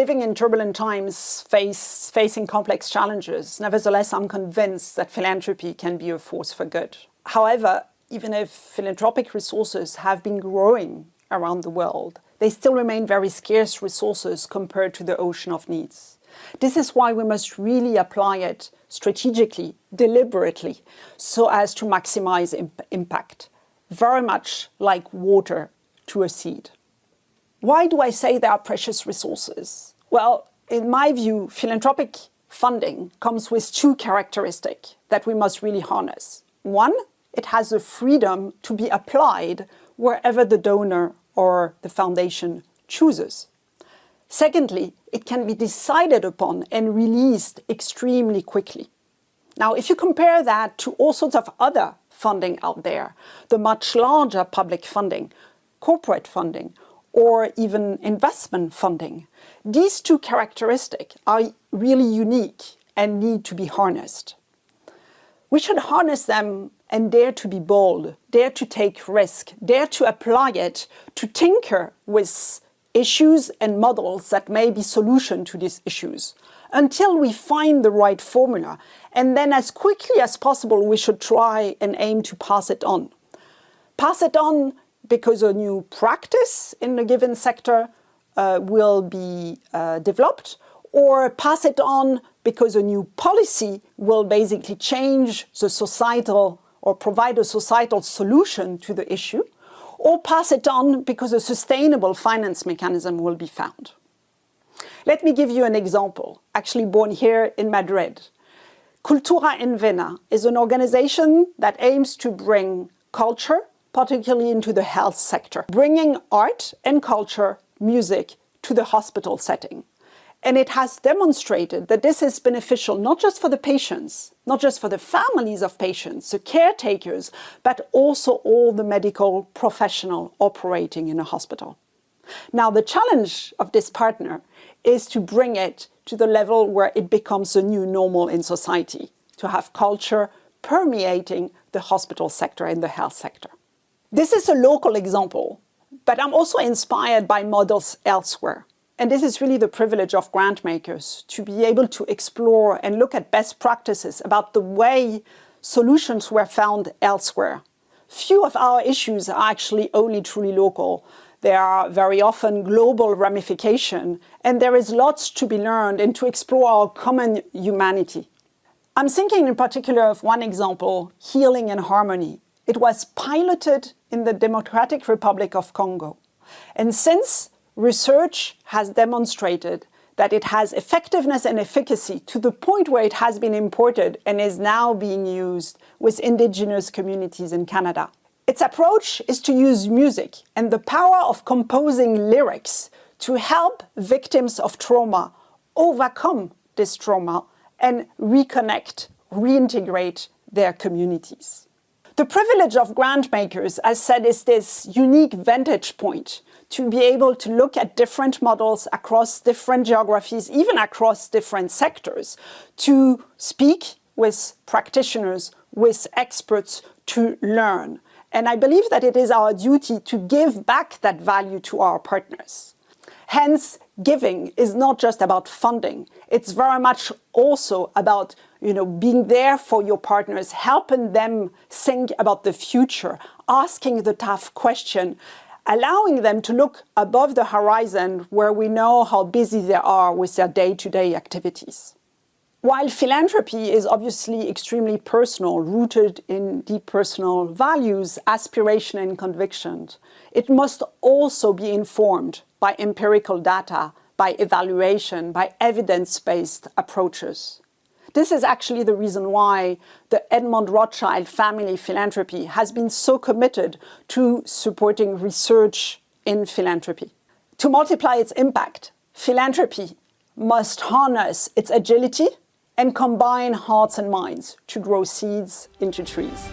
living in turbulent times, facing complex challenges. Nevertheless, I'm convinced that philanthropy can be a force for good. However, even if philanthropic resources have been growing around the world, they still remain very scarce resources compared to the ocean of needs. This is why we must really apply it strategically, deliberately, so as to maximize impact, very much like water to a seed. Why do I say they are precious resources? Well, in my view, philanthropic funding comes with two characteristics that we must really harness. One, it has the freedom to be applied wherever the donor or the foundation chooses. Secondly, it can be decided upon and released extremely quickly. Now, if you compare that to all sorts of other funding out there, the much larger public funding, corporate funding, or even investment funding, these two characteristics are really unique and need to be harnessed. We should harness them and dare to be bold, dare to take risk, dare to apply it, to tinker with issues and models that may be solution to these issues, until we find the right formula. And then as quickly as possible, we should try and aim to pass it on. Pass it on because a new practice in a given sector will be developed, or pass it on because a new policy will basically change the societal or provide a societal solution to the issue, or pass it on because a sustainable finance mechanism will be found. Let me give you an example, actually born here in Madrid. Cultura en Vena is an organization that aims to bring culture, particularly into the health sector, bringing art and culture, music, to the hospital setting. And it has demonstrated that this is beneficial not just for the patients, not just for the families of patients, the caretakers, but also all the medical professionals operating in a hospital. Now, the challenge of this partner is to bring it to the level where it becomes the new normal in society, to have culture permeating the hospital sector and the health sector. This is a local example, but I'm also inspired by models elsewhere. And this is really the privilege of grant makers, to be able to explore and look at best practices about the way solutions were found elsewhere. Few of our issues are actually only truly local. There are very often global ramifications, and there is lots to be learned and to explore our common humanity. I'm thinking in particular of one example, Healing and Harmony. It was piloted in the Democratic Republic of Congo. And since research has demonstrated that it has effectiveness and efficacy to the point where it has been imported and is now being used with indigenous communities in Canada. Its approach is to use music and the power of composing lyrics to help victims of trauma overcome this trauma and reconnect, reintegrate their communities. The privilege of grant makers, as said, is this unique vantage point to be able to look at different models across different geographies, even across different sectors, to speak with practitioners, with experts, to learn. And I believe that it is our duty to give back that value to our partners. Hence, giving is not just about funding. It's very much also about being there for your partners, helping them think about the future, asking the tough question, allowing them to look above the horizon where we know how busy they are with their day-to-day activities. While philanthropy is obviously extremely personal, rooted in deep personal values, aspiration and conviction, it must also be informed by empirical data, by evaluation, by evidence-based approaches. This is actually the reason why the Edmond de Rothschild family philanthropy has been so committed to supporting research in philanthropy. To multiply its impact, philanthropy must harness its agility and combine hearts and minds to grow seeds into trees.